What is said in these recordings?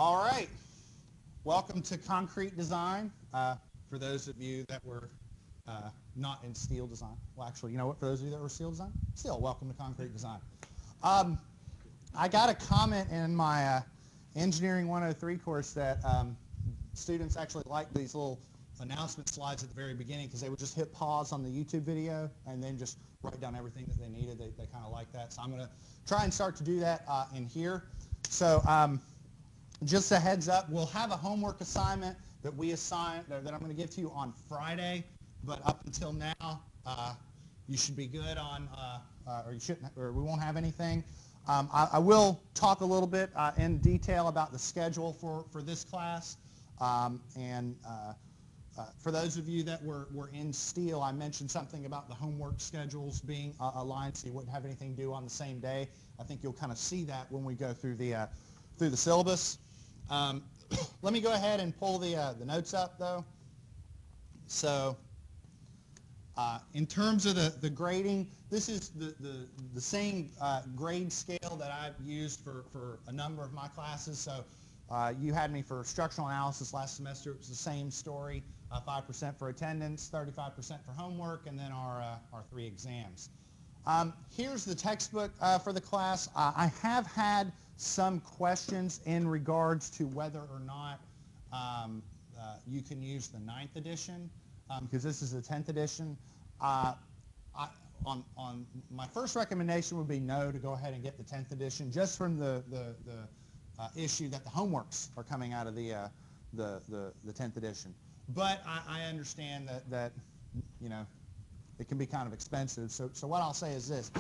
All right. Welcome to concrete design. For those of you that were not in steel design. Well, actually, you know what? For those of you that were steel design, still welcome to concrete design. I got a comment in my Engineering 103 course that students actually liked these little announcement slides at the very beginning because they would just hit pause on the YouTube video and then just write down everything that they needed. They kind of like that. So I'm going to try and start to do that in here. So just a heads up, we'll have a homework assignment that we assign that I'm going to give to you on Friday. But up until now, you should be good on, or you shouldn't, or we won't have anything. I will talk a little bit in detail about the schedule for this class. For those of you that were in steel, I mentioned something about the homework schedules being aligned, so you wouldn't have anything due on the same day. I think you'll kind of see that when we go through the syllabus. Let me go ahead and pull the notes up, though. So in terms of the grading, this is the same grade scale that I've used for a number of my classes. So you had me for structural analysis last semester. It was the same story, 5% for attendance, 35% for homework, and then our 3 exams. Here's the textbook for the class. I have had some questions in regards to whether or not you can use the 9th edition, because this is the 10th edition. On my first recommendation would be no, to go ahead and get the 10th edition, just from the issue that the homeworks are coming out of the 10th edition. But I understand that you know, it can be kind of expensive. So what I'll say is this.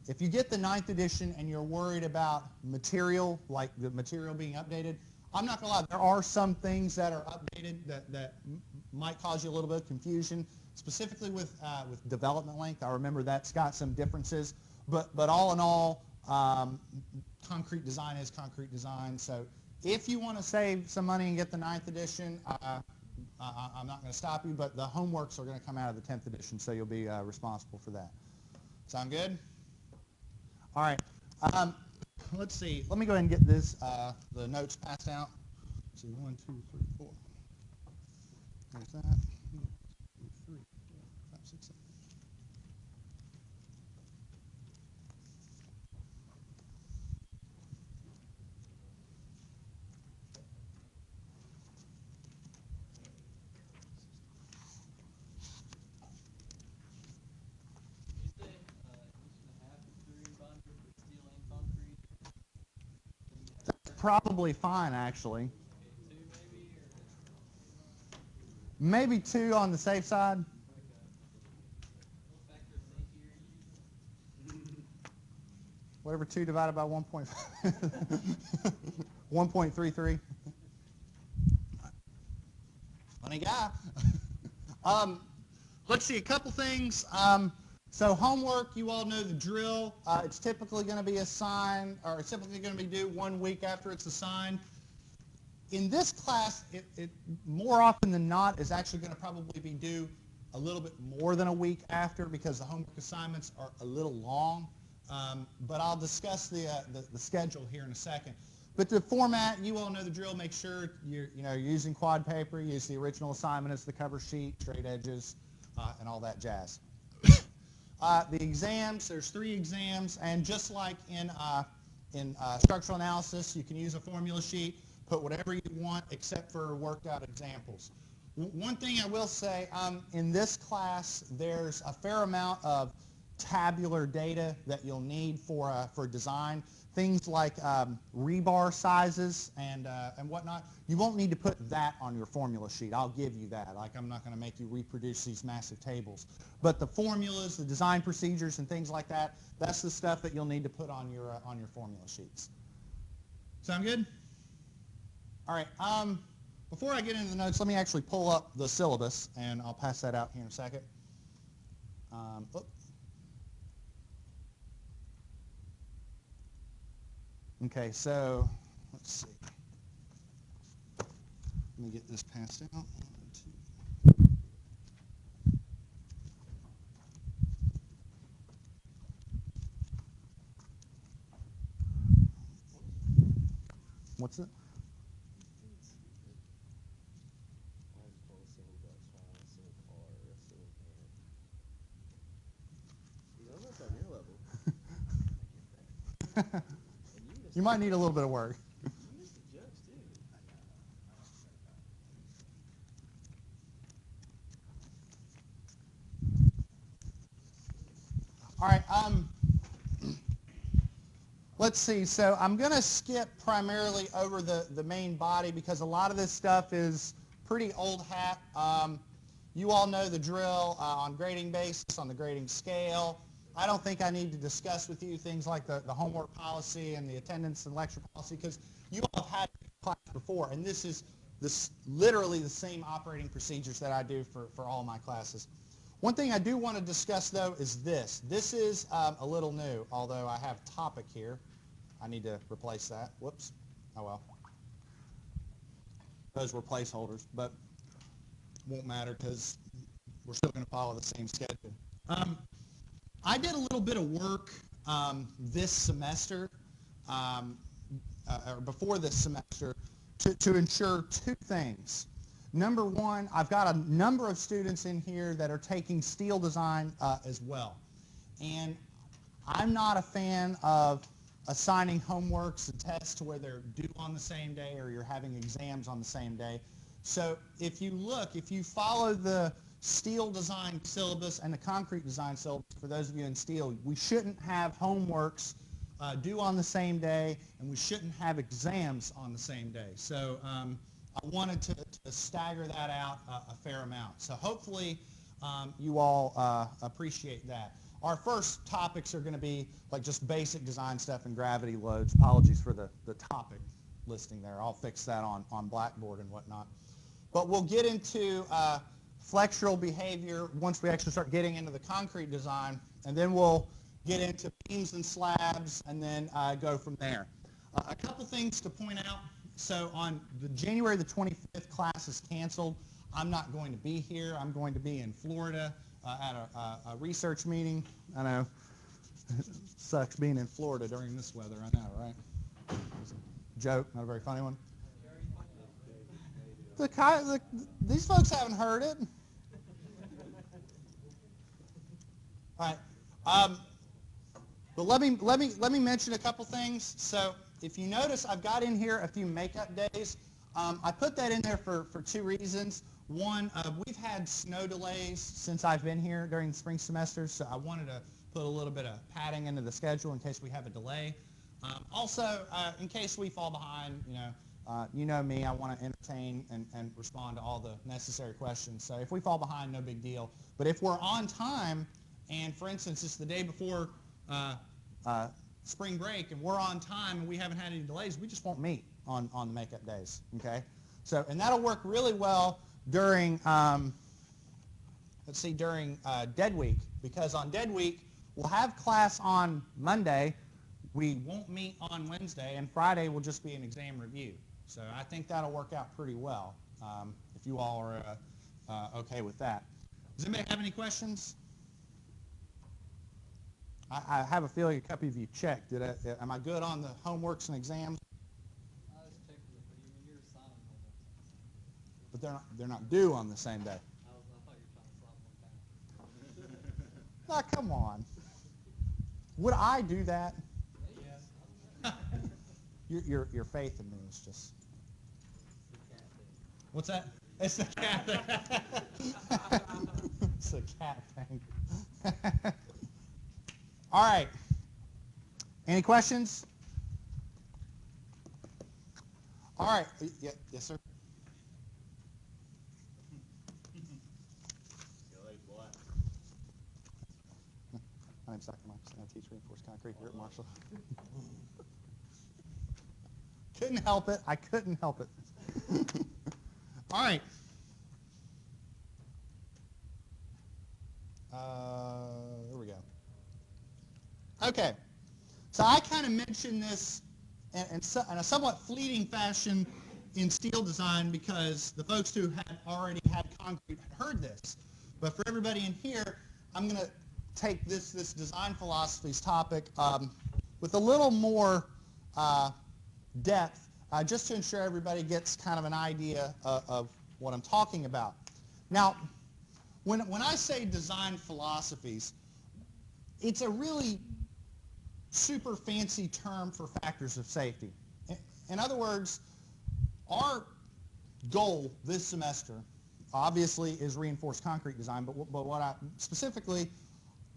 If you get the 9th edition and you're worried about material, like the material being updated, I'm not going to lie, there are some things that are updated that might cause you a little bit of confusion, specifically with development length. I remember that's got some differences, but all in all, concrete design is concrete design. So if you want to save some money and get the 9th edition, I'm not going to stop you, but the homeworks are going to come out of the 10th edition, so you'll be responsible for that. Sound good? All right. Let's see. Let me go ahead and get this, the notes passed out. Let's see, 1, 2, 3, 4. There's that. 1, 2, 3, 4, 5, 6, 7. Probably fine, actually. Maybe 2 on the safe side. Whatever 2 divided by 1.33. Funny guy. Let's see, a couple things. So homework, you all know the drill. It's typically going to be assigned, or it's typically going to be due 1 week after it's assigned. In this class, it more often than not is actually going to probably be due a little bit more than a week after, because the homework assignments are a little long. But I'll discuss the schedule here in a second. But the format, you all know the drill. Make sure you're using quad paper. Use the original assignment as the cover sheet, straight edges, and all that jazz. The exams, there's 3 exams, and just like in structural analysis, you can use a formula sheet, put whatever you want except for worked out examples. One thing I will say, in this class, there's a fair amount of tabular data that you'll need for design. Things like rebar sizes and whatnot. You won't need to put that on your formula sheet. I'll give you that. Like, I'm not going to make you reproduce these massive tables. But the formulas, the design procedures, and things like that, that's the stuff that you'll need to put on your formula sheets. Sound good? All right. Before I get into the notes, let me actually pull up the syllabus, and I'll pass that out here in a second. Okay, so let's see. Let me get this passed out. 1, 2. What's it? You might need a little bit of work. All right, let's see. So I'm going to skip primarily over the main body because a lot of this stuff is pretty old hat. You all know the drill on grading basis, on the grading scale. I don't think I need to discuss with you things like the homework policy and the attendance and lecture policy because you all have had class before, and this is literally the same operating procedures that I do for all my classes. One thing I do want to discuss, though, is this. This is a little new, although I have topic here. I need to replace that. Whoops. Oh, well. Those were placeholders, but won't matter because we're still going to follow the same schedule. I did a little bit of work this semester, or before this semester, to ensure two things. Number one, I've got a number of students in here that are taking steel design as well. And I'm not a fan of assigning homeworks and tests to where they're due on the same day or you're having exams on the same day. So if you follow the steel design syllabus and the concrete design syllabus, for those of you in steel, we shouldn't have homeworks due on the same day, and we shouldn't have exams on the same day. So I wanted to stagger that out a fair amount. So hopefully you all appreciate that. Our first topics are going to be like just basic design stuff and gravity loads. Apologies for the topic listing there. I'll fix that on Blackboard and whatnot. But we'll get into flexural behavior once we actually start getting into the concrete design, and then we'll get into beams and slabs and then go from there. A couple things to point out. So on the January the 25th class is canceled. I'm not going to be here. I'm going to be in Florida at a research meeting. I know. It sucks being in Florida during this weather. I know, right? Joke, not a very funny one. These folks haven't heard it. All right. But let me mention a couple things. So if you notice, I've got in here a few makeup days. I put that in there for two reasons. One, we've had snow delays since I've been here during the spring semester, so I wanted to put a little bit of padding into the schedule in case we have a delay. Also, in case we fall behind, you know me, I want to entertain and respond to all the necessary questions. So if we fall behind, no big deal. But if we're on time, and for instance, it's the day before spring break, and we're on time and we haven't had any delays, we just won't meet on the makeup days, okay? So, and that'll work really well during, during dead week, because on dead week, we'll have class on Monday, we won't meet on Wednesday, and Friday will just be an exam review. So I think that'll work out pretty well, if you all are okay with that. Does anybody have any questions? I have a feeling a couple of you checked. Am I good on the homeworks and exams? I just checked it, but you're assigning homework. But they're not due on the same day. I thought you were trying to slap one down. Ah, come on. Would I do that? Yes. Your faith in me is just. What's that? It's the cat thing. It's the cat thing. All right. Any questions? All right. Yes, sir. My name's Dr. Marks, and I teach reinforced concrete here at Marshall. Couldn't help it. I couldn't help it. All right. There we go. Okay. So I kind of mentioned this in a somewhat fleeting fashion in steel design because the folks who had already had concrete had heard this. But for everybody in here, I'm going to take this design philosophies topic with a little more depth, just to ensure everybody gets kind of an idea of what I'm talking about. Now, when I say design philosophies, it's a really super fancy term for factors of safety. In other words, our goal this semester obviously is reinforced concrete design, but what I specifically,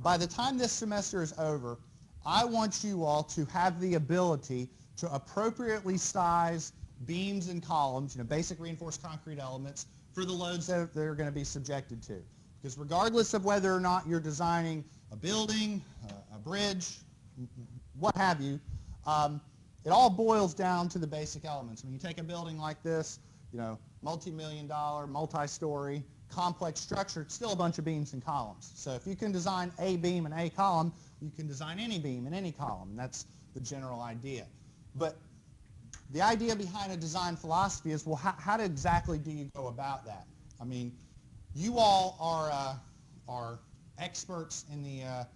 by the time this semester is over, I want you all to have the ability to appropriately size beams and columns, basic reinforced concrete elements, for the loads that they're going to be subjected to. Because regardless of whether or not you're designing a building, a bridge, what have you, it all boils down to the basic elements. When you take a building like this, multi-million-dollar, multi-story, complex structure, it's still a bunch of beams and columns. So if you can design a beam and a column, you can design any beam and any column. That's the general idea. But the idea behind a design philosophy is, well, how exactly do you go about that? I mean, you all are experts in the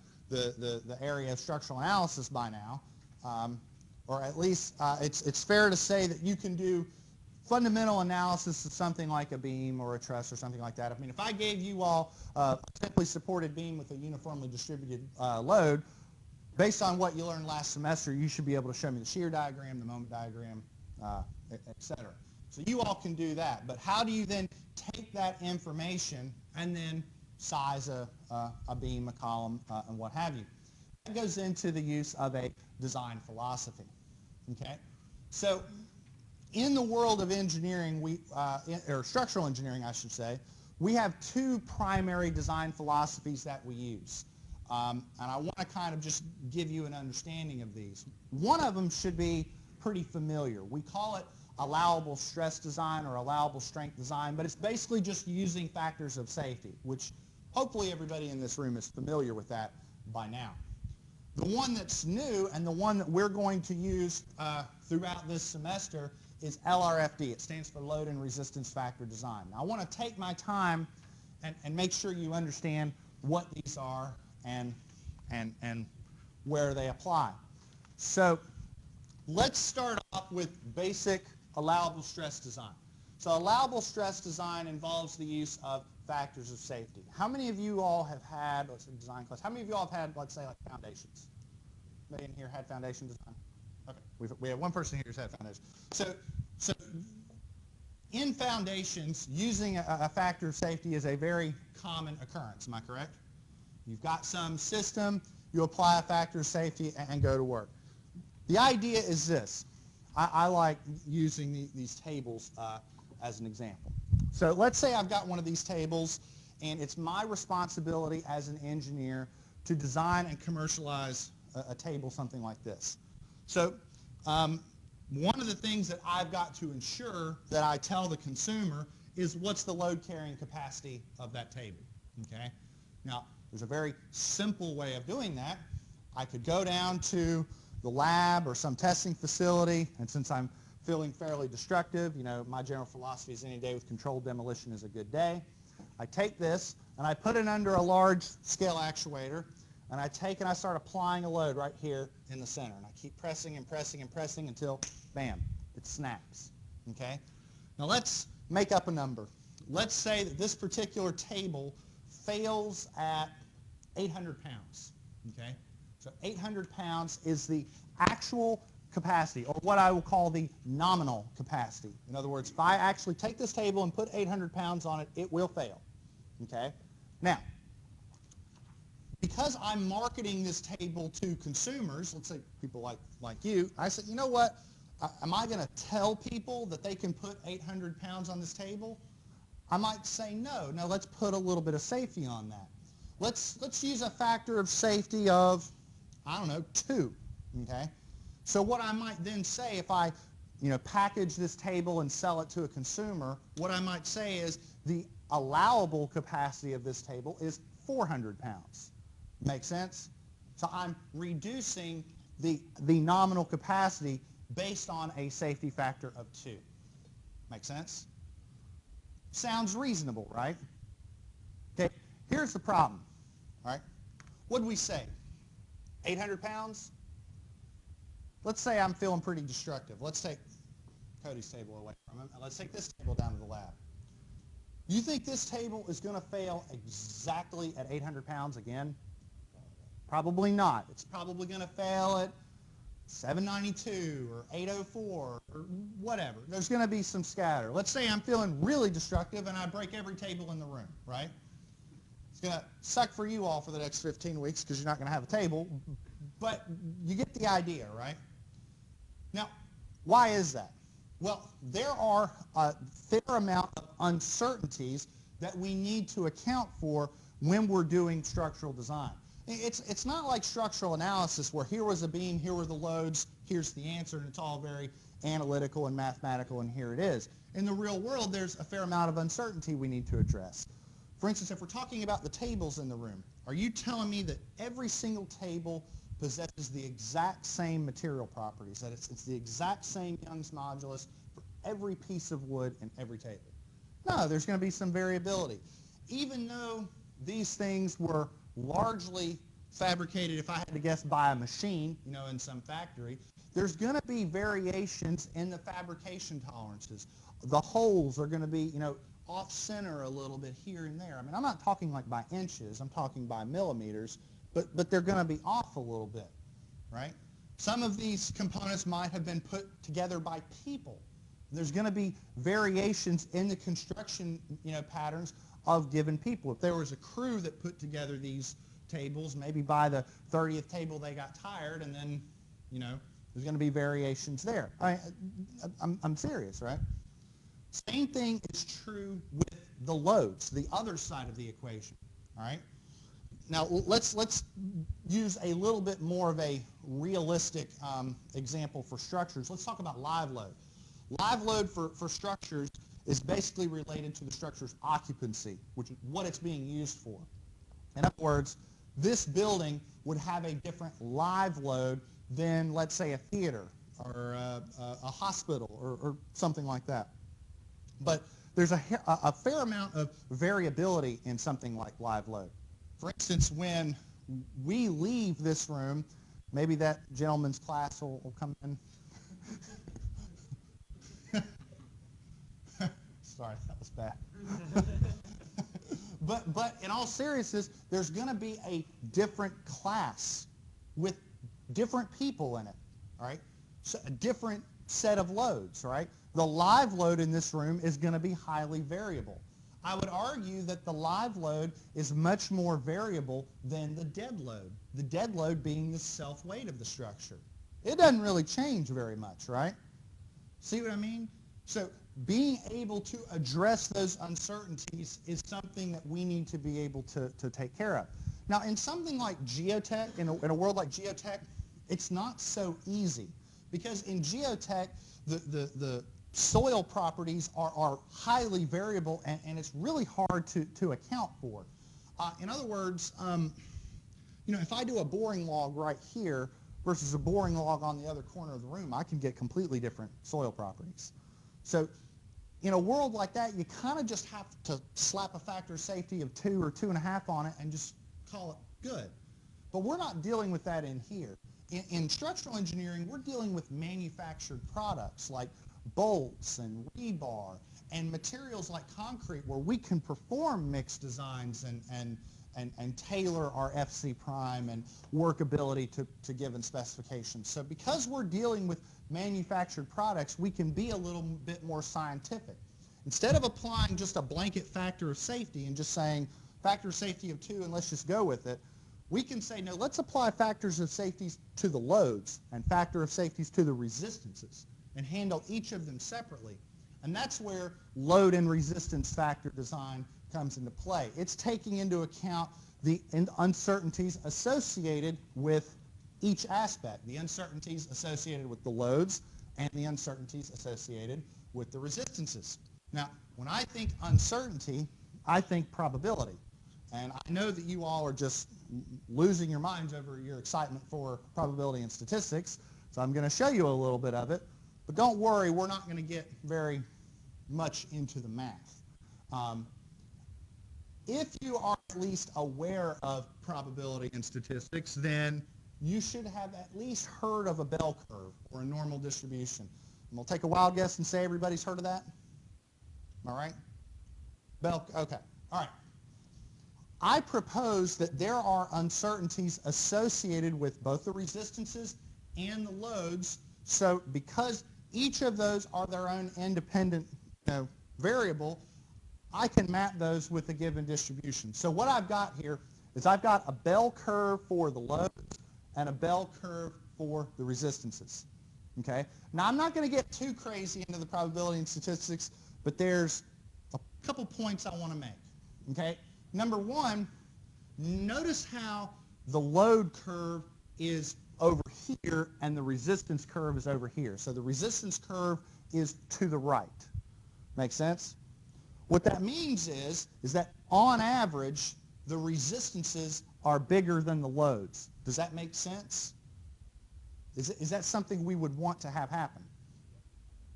area of structural analysis by now, or at least it's fair to say that you can do fundamental analysis of something like a beam or a truss or something like that. I mean, if I gave you all a simply supported beam with a uniformly distributed load, based on what you learned last semester, you should be able to show me the shear diagram, the moment diagram, etc. So you all can do that. But how do you then take that information and then size a beam, a column, and what have you? That goes into the use of a design philosophy. Okay? So in the world of engineering, or structural engineering, I should say, we have two primary design philosophies that we use. And I want to kind of just give you an understanding of these. One of them should be pretty familiar. We call it allowable stress design or allowable strength design, but it's basically just using factors of safety, which hopefully everybody in this room is familiar with that by now. The one that's new and the one that we're going to use throughout this semester is LRFD. It stands for Load and Resistance Factor Design. Now, I want to take my time and make sure you understand what these are and where they apply. So let's start off with basic allowable stress design. So allowable stress design involves the use of factors of safety. How many of you all have had, let's say design class, how many of you all have had, let's say, like foundations? Anybody in here had foundation design? Okay, we have one person here who's had foundation. So in foundations, using a factor of safety is a very common occurrence. Am I correct? You've got some system, you apply a factor of safety and go to work. The idea is this. I like using these tables as an example. So let's say I've got one of these tables, and it's my responsibility as an engineer to design and commercialize a table something like this. So one of the things that I've got to ensure that I tell the consumer is what's the load carrying capacity of that table. Okay? Now, there's a very simple way of doing that. I could go down to the lab or some testing facility, and since I'm feeling fairly destructive, my general philosophy is any day with controlled demolition is a good day. I take this and I put it under a large scale actuator, and I take and I start applying a load right here in the center, and I keep pressing and pressing and pressing until, bam, it snaps. Okay? Now let's make up a number. Let's say that this particular table fails at 800 pounds. Okay? So 800 pounds is the actual capacity, or what I will call the nominal capacity. In other words, if I actually take this table and put 800 pounds on it, it will fail. Okay? Now, because I'm marketing this table to consumers, let's say people like you, I said, you know what? Am I going to tell people that they can put 800 pounds on this table? I might say no. No, let's put a little bit of safety on that. Let's use a factor of safety of, I don't know, 2. Okay? So what I might then say, if I package this table and sell it to a consumer, what I might say is the allowable capacity of this table is 400 pounds. Make sense? So I'm reducing the nominal capacity based on a safety factor of 2. Make sense? Sounds reasonable, right? Okay, here's the problem. All right? What did we say? 800 pounds? Let's say I'm feeling pretty destructive. Let's take Cody's table away from him, and let's take this table down to the lab. You think this table is going to fail exactly at 800 pounds again? Probably not. It's probably going to fail at 792 or 804 or whatever. There's going to be some scatter. Let's say I'm feeling really destructive and I break every table in the room, right? It's going to suck for you all for the next 15 weeks because you're not going to have a table, but you get the idea, right? Now, why is that? Well, there are a fair amount of uncertainties that we need to account for when we're doing structural design. It's not like structural analysis where here was a beam, here were the loads, here's the answer, and it's all very analytical and mathematical, and here it is. In the real world, there's a fair amount of uncertainty we need to address. For instance, if we're talking about the tables in the room, are you telling me that every single table possesses the exact same material properties, that it's the exact same Young's modulus for every piece of wood in every table? No, there's going to be some variability. Even though these things were largely fabricated, if I had to guess, by a machine, in some factory, there's going to be variations in the fabrication tolerances. The holes are going to be, off center a little bit here and there. I mean, I'm not talking like by inches, I'm talking by millimeters, but they're going to be off a little bit, right? Some of these components might have been put together by people. There's going to be variations in the construction, patterns of given people. If there was a crew that put together these tables, maybe by the 30th table they got tired, and then, there's going to be variations there. I'm serious, right? Same thing is true with the loads, the other side of the equation, all right? Now, let's use a little bit more of a realistic example for structures. Let's talk about live load. Live load for structures is basically related to the structure's occupancy, which is what it's being used for. In other words, this building would have a different live load than, let's say, a theater or a hospital or something like that. But there's a fair amount of variability in something like live load. For instance, when we leave this room, maybe that gentleman's class will come in. Sorry, that was bad. But in all seriousness, there's going to be a different class with different people in it, all right? So a different set of loads, right? The live load in this room is going to be highly variable. I would argue that the live load is much more variable than the dead load. The dead load being the self-weight of the structure. It doesn't really change very much, right? See what I mean? So being able to address those uncertainties is something that we need to be able to take care of. Now, in something like geotech, in a world like geotech, it's not so easy. Because in geotech, the soil properties are highly variable, and it's really hard to account for. In other words, if I do a boring log right here versus a boring log on the other corner of the room, I can get completely different soil properties. So in a world like that, you kind of just have to slap a factor of safety of 2 or 2.5 on it and just call it good. But we're not dealing with that in here. In structural engineering, we're dealing with manufactured products like bolts and rebar and materials like concrete, where we can perform mixed designs and tailor our FC prime and workability to given specifications. So because we're dealing with manufactured products, we can be a little bit more scientific. Instead of applying just a blanket factor of safety and just saying factor of safety of 2 and let's just go with it, we can say, no, let's apply factors of safety to the loads and factor of safeties to the resistances and handle each of them separately. And that's where load and resistance factor design comes into play. It's taking into account the uncertainties associated with each aspect, the uncertainties associated with the loads and the uncertainties associated with the resistances. Now, when I think uncertainty, I think probability. And I know that you all are just losing your minds over your excitement for probability and statistics, so I'm going to show you a little bit of it. But don't worry, we're not going to get very much into the math. If you are at least aware of probability and statistics, then you should have at least heard of a bell curve or a normal distribution. And we'll take a wild guess and say everybody's heard of that. Am I right? Okay. All right. I propose that there are uncertainties associated with both the resistances and the loads. So because each of those are their own independent variable, I can map those with a given distribution. So what I've got here is I've got a bell curve for the loads and a bell curve for the resistances. Okay? Now I'm not going to get too crazy into the probability and statistics, but there's a couple points I want to make. Okay? Number one, notice how the load curve is over here and the resistance curve is over here. So the resistance curve is to the right. Make sense? What that means is that on average, the resistances are bigger than the loads. Does that make sense? Is that something we would want to have happen?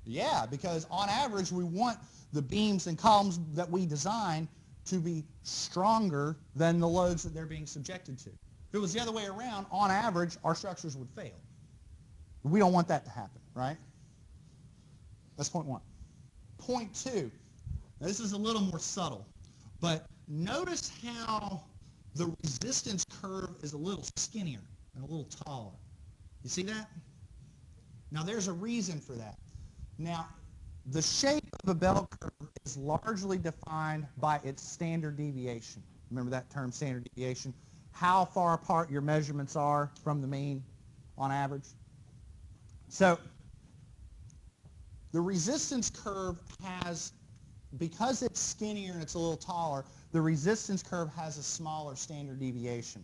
Yeah, because on average, we want the beams and columns that we design to be stronger than the loads that they're being subjected to. If it was the other way around, on average, our structures would fail. We don't want that to happen, right? That's point one. Point two, now this is a little more subtle, but notice how the resistance curve is a little skinnier and a little taller. You see that? Now there's a reason for that. Now, the shape of a bell curve is largely defined by its standard deviation. Remember that term, standard deviation? How far apart your measurements are from the mean on average. So the resistance curve has, because it's skinnier and it's a little taller, the resistance curve has a smaller standard deviation.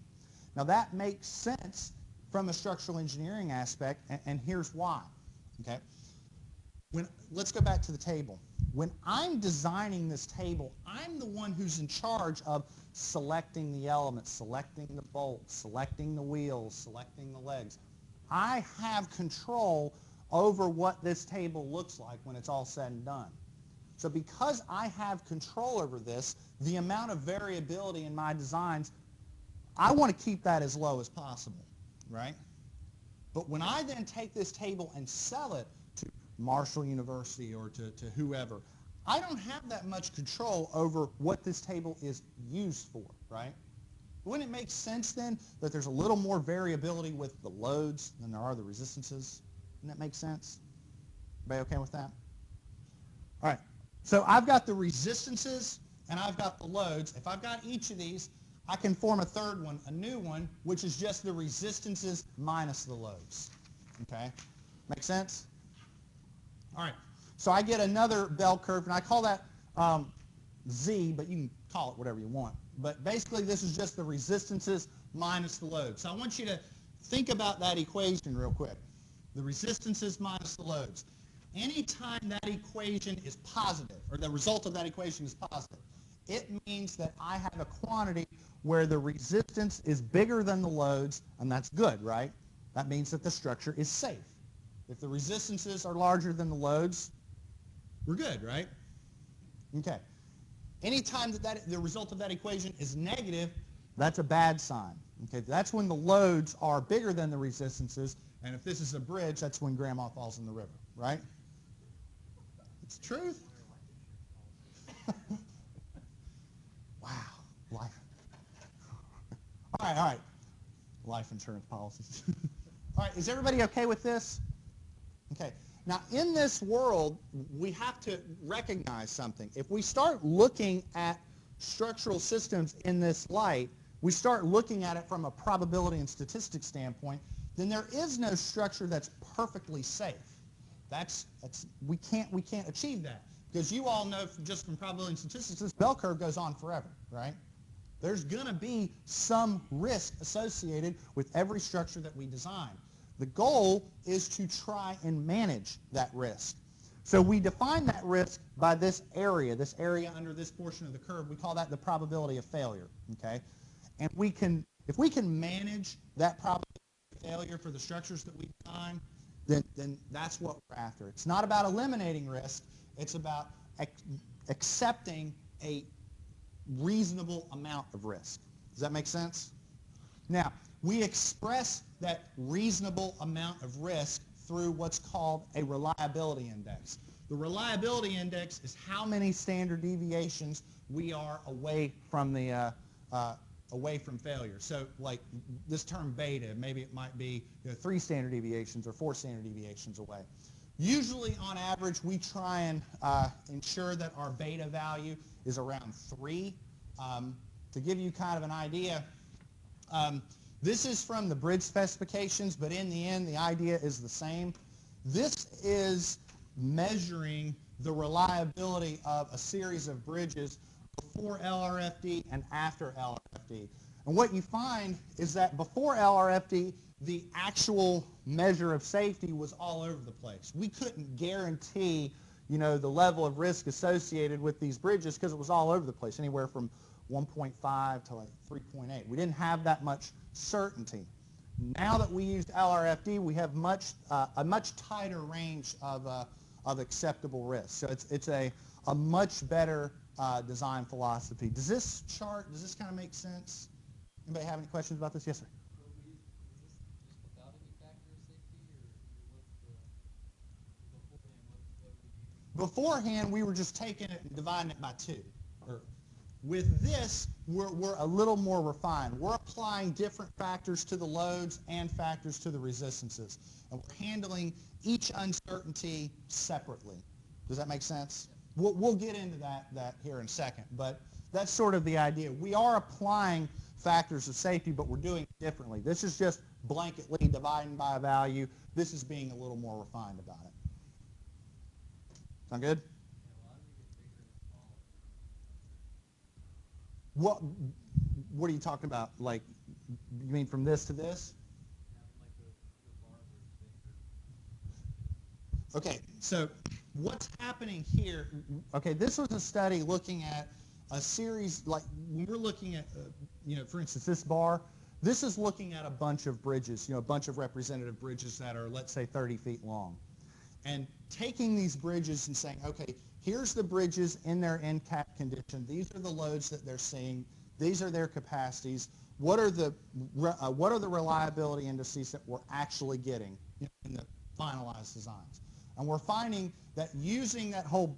Now that makes sense from a structural engineering aspect, and here's why. Okay? Let's go back to the table. When I'm designing this table, I'm the one who's in charge of selecting the elements, selecting the bolts, selecting the wheels, selecting the legs. I have control over what this table looks like when it's all said and done. So because I have control over this, the amount of variability in my designs, I want to keep that as low as possible, right? But when I then take this table and sell it to Marshall University or to whoever, I don't have that much control over what this table is used for, right? Wouldn't it make sense then that there's a little more variability with the loads than there are the resistances? Doesn't that make sense? Everybody okay with that? All right, so I've got the resistances and I've got the loads. If I've got each of these, I can form a third one, a new one, which is just the resistances minus the loads. Okay? Make sense? All right, so I get another bell curve, and I call that Z, but you can call it whatever you want. But basically, this is just the resistances minus the loads. So I want you to think about that equation real quick. The resistances minus the loads. Anytime that equation is positive, or the result of that equation is positive, it means that I have a quantity where the resistance is bigger than the loads, and that's good, right? That means that the structure is safe. If the resistances are larger than the loads, we're good, right? Okay. Anytime that the result of that equation is negative, that's a bad sign. Okay, that's when the loads are bigger than the resistances, and if this is a bridge, that's when grandma falls in the river, right? It's the truth. Wow. Life. All right. Life insurance policies. All right, is everybody okay with this? Okay. Now, in this world, we have to recognize something. If we start looking at structural systems in this light, we start looking at it from a probability and statistics standpoint, then there is no structure that's perfectly safe. We can't achieve that. Because you all know just from probability and statistics, this bell curve goes on forever, right? There's going to be some risk associated with every structure that we design. The goal is to try and manage that risk. So we define that risk by this area under this portion of the curve. We call that the probability of failure, okay? And if we can manage that probability of failure for the structures that we design, then that's what we're after. It's not about eliminating risk. It's about accepting a reasonable amount of risk. Does that make sense? Now, we express that reasonable amount of risk through what's called a reliability index. The reliability index is how many standard deviations we are away from the away from failure. So like this term beta, maybe it might be 3 standard deviations or 4 standard deviations away. Usually on average we try and ensure that our beta value is around 3. To give you kind of an idea, this is from the bridge specifications, but in the end the idea is the same. This is measuring the reliability of a series of bridges before LRFD and after LRFD. And what you find is that before LRFD, the actual measure of safety was all over the place. We couldn't guarantee, the level of risk associated with these bridges because it was all over the place, anywhere from 1.5 to like 3.8. We didn't have that much certainty. Now that we use LRFD, we have a much tighter range of acceptable risk. So it's a much better design philosophy. Does this kind of make sense? Anybody have any questions about this? Yes, sir. So is this just without any factor of safety, or what's Beforehand, we were just taking it and dividing it by 2. With this, we're a little more refined. We're applying different factors to the loads and factors to the resistances. And we're handling each uncertainty separately. Does that make sense? We'll get into that here in a second, but that's sort of the idea. We are applying factors of safety, but we're doing it differently. This is just blanketly dividing by a value. This is being a little more refined about it. Sound good? What are you talking about? Like, you mean from this to this? Okay, so what's happening here, okay, this was a study looking at a series, like when we're looking at, for instance, this bar, this is looking at a bunch of bridges, a bunch of representative bridges that are, let's say, 30 feet long. And taking these bridges and saying, okay, here's the bridges in their end cap condition. These are the loads that they're seeing. These are their capacities. What are the reliability indices that we're actually getting in the finalized designs? And we're finding that using that whole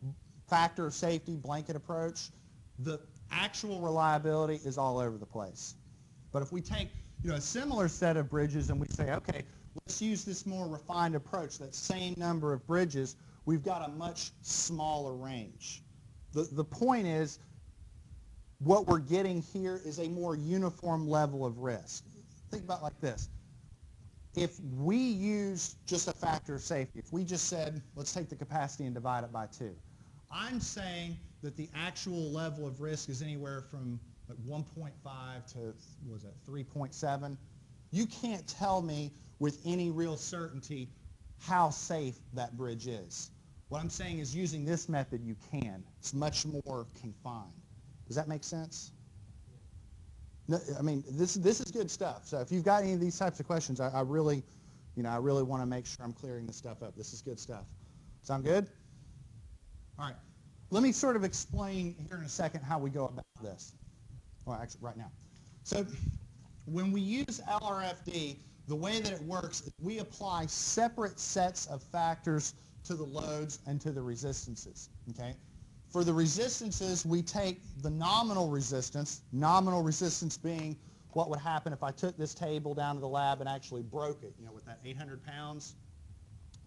factor of safety blanket approach, the actual reliability is all over the place. But if we take a similar set of bridges and we say, okay, let's use this more refined approach, that same number of bridges, we've got a much smaller range. The point is, what we're getting here is a more uniform level of risk. Think about it like this. If we use just a factor of safety, if we just said, let's take the capacity and divide it by 2, I'm saying that the actual level of risk is anywhere from like 1.5 to, 3.7. You can't tell me with any real certainty how safe that bridge is. What I'm saying is using this method, you can. It's much more confined. Does that make sense? No, I mean, this is good stuff. So if you've got any of these types of questions, I really want to make sure I'm clearing this stuff up. This is good stuff. Sound good? All right. Let me sort of explain here in a second how we go about this. Well, actually, right now. So when we use LRFD, the way that it works is we apply separate sets of factors to the loads and to the resistances. Okay? For the resistances, we take the nominal resistance being what would happen if I took this table down to the lab and actually broke it, with that 800 pounds.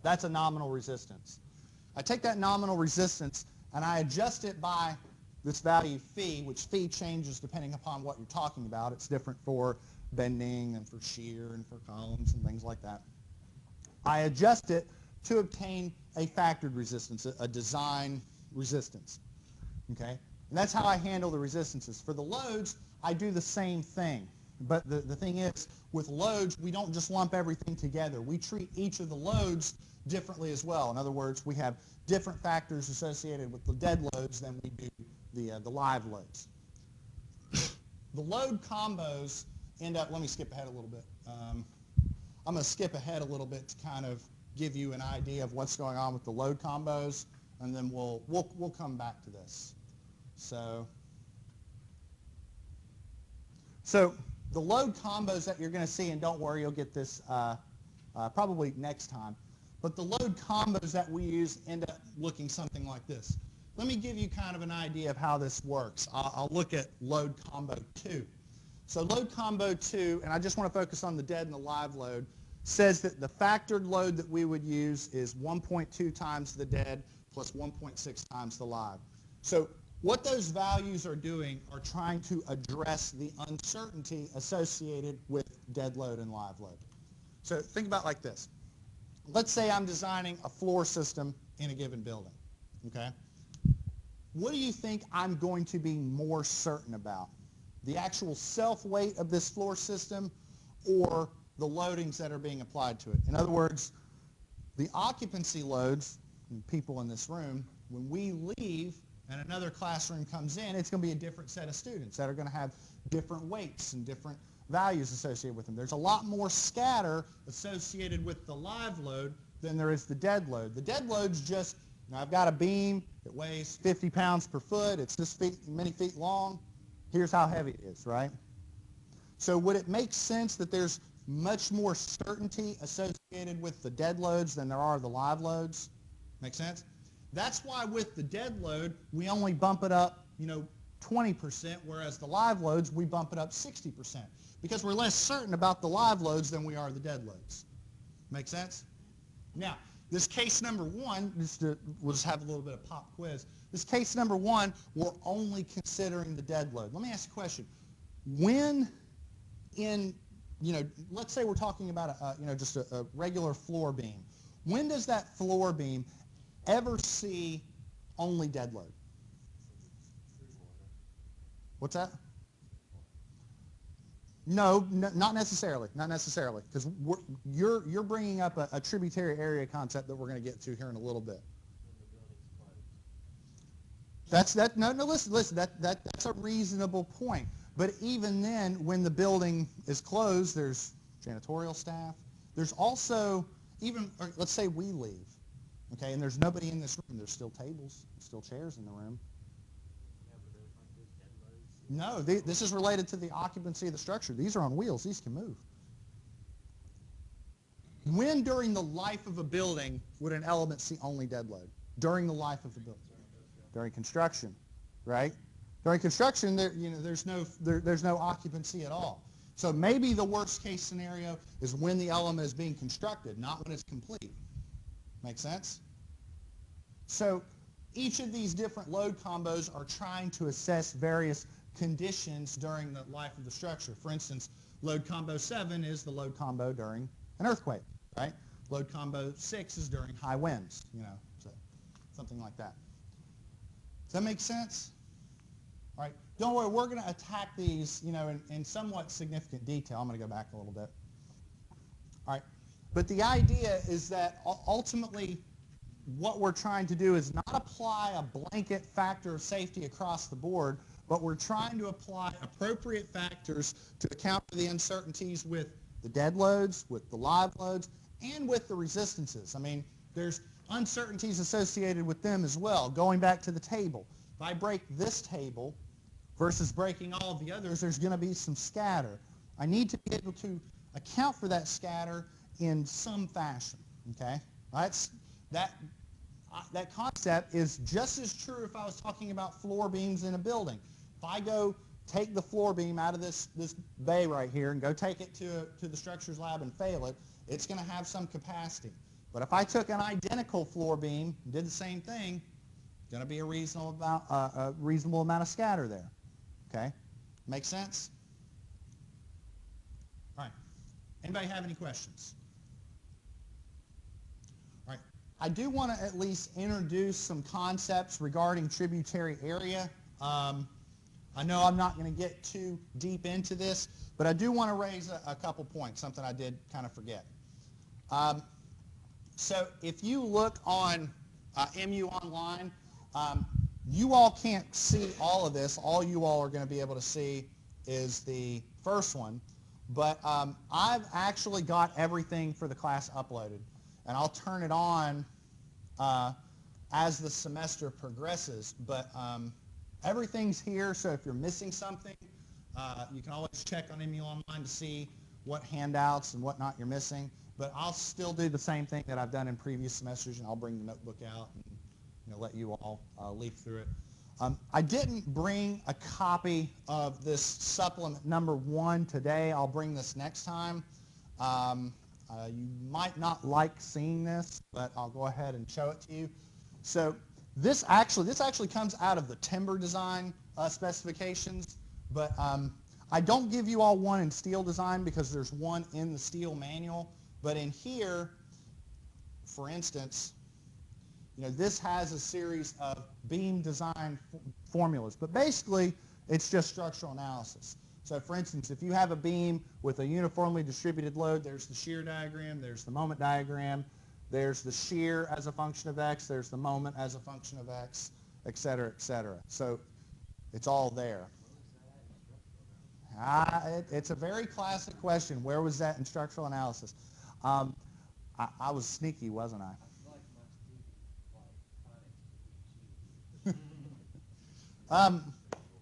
That's a nominal resistance. I take that nominal resistance and I adjust it by this value phi, which phi changes depending upon what you're talking about. It's different for bending and for shear and for columns and things like that. I adjust it to obtain a factored resistance, a design resistance. Okay? And that's how I handle the resistances. For the loads, I do the same thing. But the thing is, with loads, we don't just lump everything together. We treat each of the loads differently as well. In other words, we have different factors associated with the dead loads than we do the live loads. The load combos end up, let me skip ahead a little bit. I'm going to skip ahead a little bit to kind of give you an idea of what's going on with the load combos, and then we'll come back to this. So the load combos that you're going to see, and don't worry, you'll get this probably next time, but the load combos that we use end up looking something like this. let me give you kind of an idea of how this works. I'll look at load combo 2. So load combo 2, and I just want to focus on the dead and the live load, says that the factored load that we would use is 1.2 times the dead plus 1.6 times the live. So what those values are doing are trying to address the uncertainty associated with dead load and live load. So think about it like this. Let's say I'm designing a floor system in a given building, okay? What do you think I'm going to be more certain about? The actual self-weight of this floor system or the loadings that are being applied to it? In other words, the occupancy loads, people in this room, when we leave and another classroom comes in, it's going to be a different set of students that are going to have different weights and different values associated with them. There's a lot more scatter associated with the live load than there is the dead load. The dead load's just, I've got a beam, it weighs 50 pounds per foot, it's this many feet long, here's how heavy it is, right? So would it make sense that there's much more certainty associated with the dead loads than there are the live loads? Make sense? That's why with the dead load, we only bump it up, 20%, whereas the live loads, we bump it up 60%, because we're less certain about the live loads than we are the dead loads. Make sense? Now, this case number 1, we'll just have a little bit of pop quiz. This case number 1, we're only considering the dead load. Let me ask you a question. When let's say we're talking about just a regular floor beam. When does that floor beam ever see only dead load? What's that? No, not necessarily. Not necessarily, because you're bringing up a tributary area concept that we're going to get to here in a little bit. That's that. No. Listen. That's a reasonable point. But even then, when the building is closed, there's janitorial staff. There's also let's say we leave, okay, and there's nobody in this room. There's still tables, still chairs in the room. No, this is related to the occupancy of the structure. These are on wheels. These can move. When during the life of a building would an element see only dead load? During the life of the building. During construction, right? During construction, there's no occupancy at all. So maybe the worst case scenario is when the element is being constructed, not when it's complete. Make sense? So each of these different load combos are trying to assess various conditions during the life of the structure. For instance, load combo 7 is the load combo during an earthquake, right? Load combo 6 is during high winds, so something like that. Does that make sense? All right, don't worry, we're going to attack these, in somewhat significant detail. I'm going to go back a little bit. All right, but the idea is that ultimately what we're trying to do is not apply a blanket factor of safety across the board, but we're trying to apply appropriate factors to account for the uncertainties with the dead loads, with the live loads, and with the resistances. I mean, there's uncertainties associated with them as well. Going back to the table, if I break this table versus breaking all of the others, there's going to be some scatter. I need to be able to account for that scatter in some fashion, okay? That concept is just as true if I was talking about floor beams in a building. If I go take the floor beam out of this bay right here and go take it to the structures lab and fail it, it's going to have some capacity. But if I took an identical floor beam and did the same thing, it's going to be a reasonable amount of scatter there. Okay? Make sense? All right. Anybody have any questions? All right. I do want to at least introduce some concepts regarding tributary area. I know I'm not going to get too deep into this, but I do want to raise a couple points, something I did kind of forget. So if you look on MU Online, you all can't see all of this. All you all are going to be able to see is the first one. But I've actually got everything for the class uploaded, and I'll turn it on as the semester progresses. But everything's here, so if you're missing something, you can always check on MU Online to see what handouts and whatnot you're missing. But I'll still do the same thing that I've done in previous semesters, and I'll bring the notebook out and let you all leaf through it. I didn't bring a copy of this supplement number 1 today. I'll bring this next time. You might not like seeing this, but I'll go ahead and show it to you. So this actually comes out of the timber design specifications, but I don't give you all one in steel design because there's one in the steel manual. But in here, for instance, this has a series of beam design formulas, but basically it's just structural analysis. So for instance, if you have a beam with a uniformly distributed load, there's the shear diagram, there's the moment diagram, there's the shear as a function of x, there's the moment as a function of x, et cetera, et cetera. So it's all there. It's a very classic question. Where was that in structural analysis? I was sneaky, wasn't I?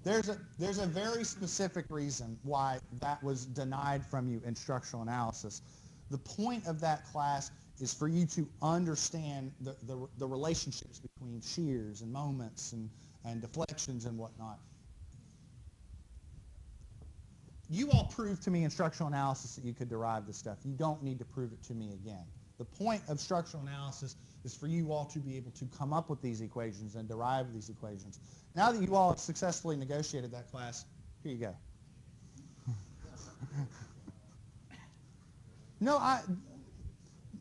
There's a very specific reason why that was denied from you in structural analysis. The point of that class is for you to understand the relationships between shears and moments and deflections and whatnot. You all proved to me in structural analysis that you could derive this stuff. You don't need to prove it to me again. The point of structural analysis is for you all to be able to come up with these equations and derive these equations. Now that you all have successfully negotiated that class, here you go. No,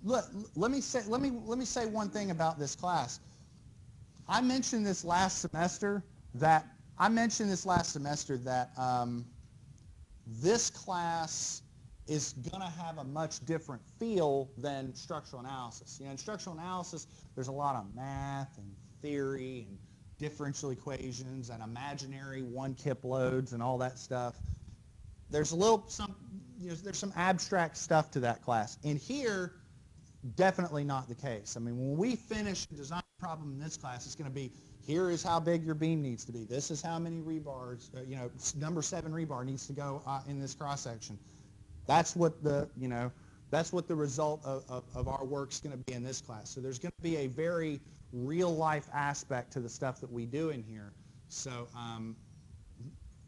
let me say one thing about this class. I mentioned this last semester that this class is going to have a much different feel than structural analysis. In structural analysis, there's a lot of math and theory and differential equations and imaginary one-kip loads and all that stuff. There's there's some abstract stuff to that class. In here, definitely not the case. I mean, when we finish a design problem in this class, it's going to be, here is how big your beam needs to be. This is how many rebars, number 7 rebar needs to go in this cross section. That's what the result of our work's going to be in this class. So there's going to be a very real life aspect to the stuff that we do in here. So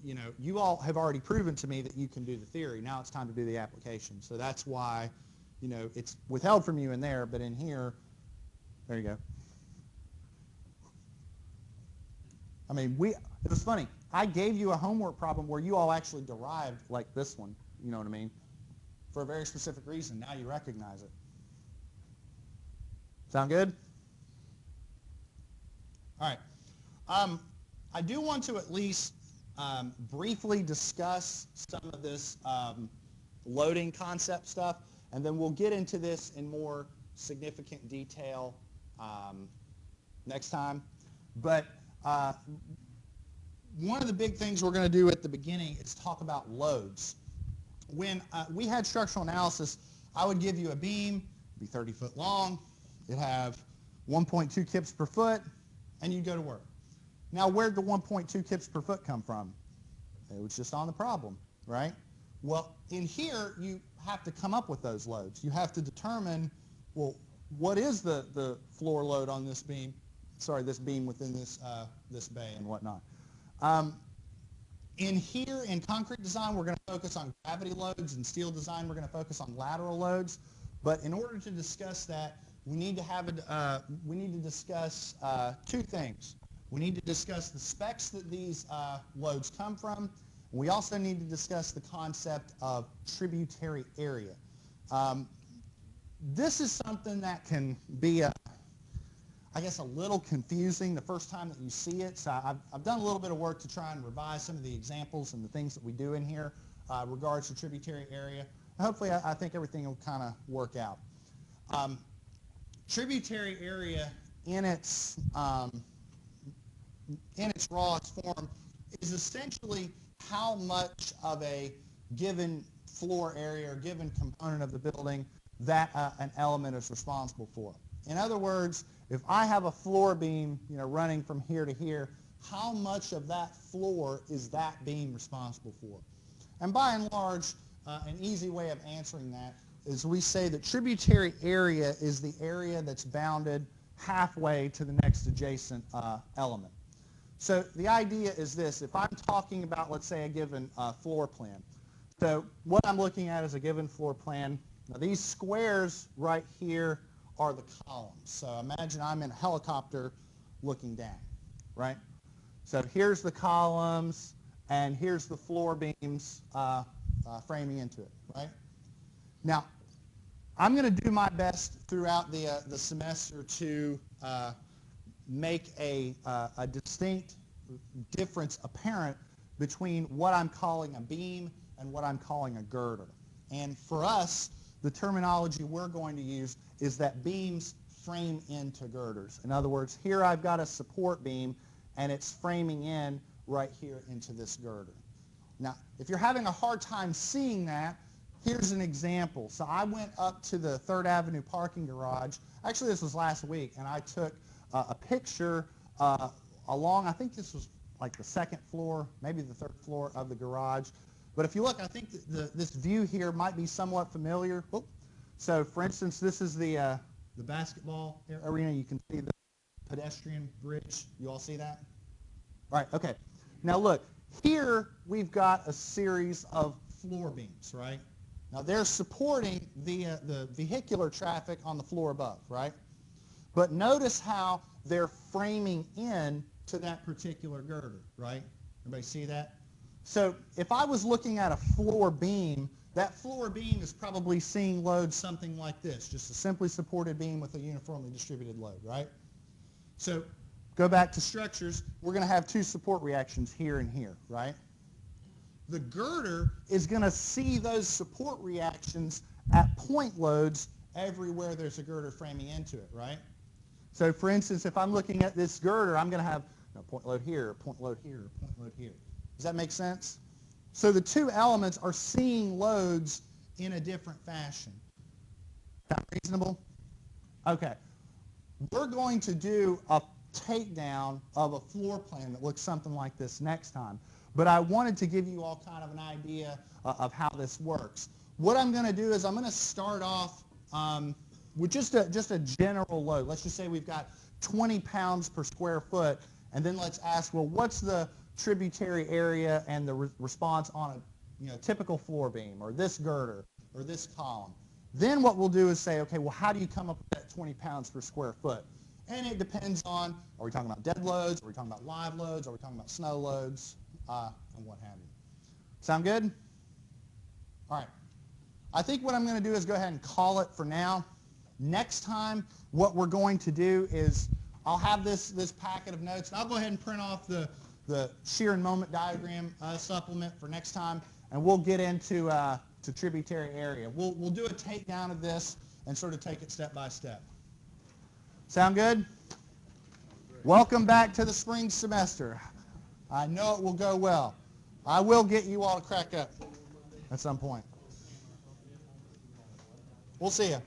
you all have already proven to me that you can do the theory. Now it's time to do the application. So that's why it's withheld from you in there, but in here, there you go. I mean, it was funny. I gave you a homework problem where you all actually derived like this one, you know what I mean, for a very specific reason. Now you recognize it. Sound good? All right. I do want to at least briefly discuss some of this loading concept stuff, and then we'll get into this in more significant detail next time. But one of the big things we're going to do at the beginning is talk about loads. When we had structural analysis, I would give you a beam, it'd be 30 foot long, it'd have 1.2 kips per foot, and you'd go to work. Now, where'd the 1.2 kips per foot come from? It was just on the problem, right? Well, in here, you have to come up with those loads. You have to determine, well, what is the floor load on this beam? Sorry, this beam within this bay and whatnot. In here, in concrete design, we're going to focus on gravity loads. In steel design, we're going to focus on lateral loads. But in order to discuss that, we need to discuss 2 things. We need to discuss the specs that these loads come from. We also need to discuss the concept of tributary area. This is something that can be I guess a little confusing the first time that you see it. So I've done a little bit of work to try and revise some of the examples and the things that we do in here regards to tributary area. Hopefully, I think everything will kind of work out. Tributary area in its rawest form is essentially how much of a given floor area or given component of the building that an element is responsible for. In other words, if I have a floor beam, running from here to here, how much of that floor is that beam responsible for? And by and large, an easy way of answering that is we say that tributary area is the area that's bounded halfway to the next adjacent element. So the idea is this. If I'm talking about, let's say, a given floor plan. So what I'm looking at is a given floor plan. Now these squares right here are the columns. So imagine I'm in a helicopter looking down, right? So here's the columns, and here's the floor beams framing into it, right? Now, I'm going to do my best throughout the semester to make a distinct difference apparent between what I'm calling a beam and what I'm calling a girder. And for us, the terminology we're going to use is that beams frame into girders. In other words, here I've got a support beam, and it's framing in right here into this girder. Now, if you're having a hard time seeing that, here's an example. So I went up to the 3rd Avenue parking garage. Actually, this was last week, and I took a picture along, I think this was like the 2nd floor, maybe the 3rd floor of the garage. But if you look, I think this view here might be somewhat familiar. Oh. So, for instance, this is the basketball arena. You can see the pedestrian bridge. You all see that? All right, okay. Now look, here we've got a series of floor beams, right? Now they're supporting the vehicular traffic on the floor above, right? But notice how they're framing in to that particular girder, right? Everybody see that? So if I was looking at a floor beam, that floor beam is probably seeing load something like this, just a simply supported beam with a uniformly distributed load, right? So go back to structures, we're going to have 2 support reactions here and here, right? The girder is going to see those support reactions at point loads everywhere there's a girder framing into it, right? So for instance, if I'm looking at this girder, I'm going to have a point load here, a point load here, a point load here. Does that make sense? So the 2 elements are seeing loads in a different fashion. Is that reasonable? Okay. We're going to do a takedown of a floor plan that looks something like this next time. But I wanted to give you all kind of an idea of how this works. What I'm going to do is I'm going to start off with just a general load. Let's just say we've got 20 pounds per square foot, and then let's ask, well, what's the tributary area and the response on a typical floor beam, or this girder, or this column. Then what we'll do is say, okay, well, how do you come up with that 20 pounds per square foot? And it depends on, are we talking about dead loads, are we talking about live loads, are we talking about snow loads, and what have you. Sound good? All right. I think what I'm going to do is go ahead and call it for now. Next time, what we're going to do is I'll have this packet of notes, and I'll go ahead and print off the shear and moment diagram supplement for next time, and we'll get into to tributary area. We'll do a takedown of this and sort of take it step by step. Sound good? Welcome back to the spring semester. I know it will go well. I will get you all to crack up at some point. We'll see you.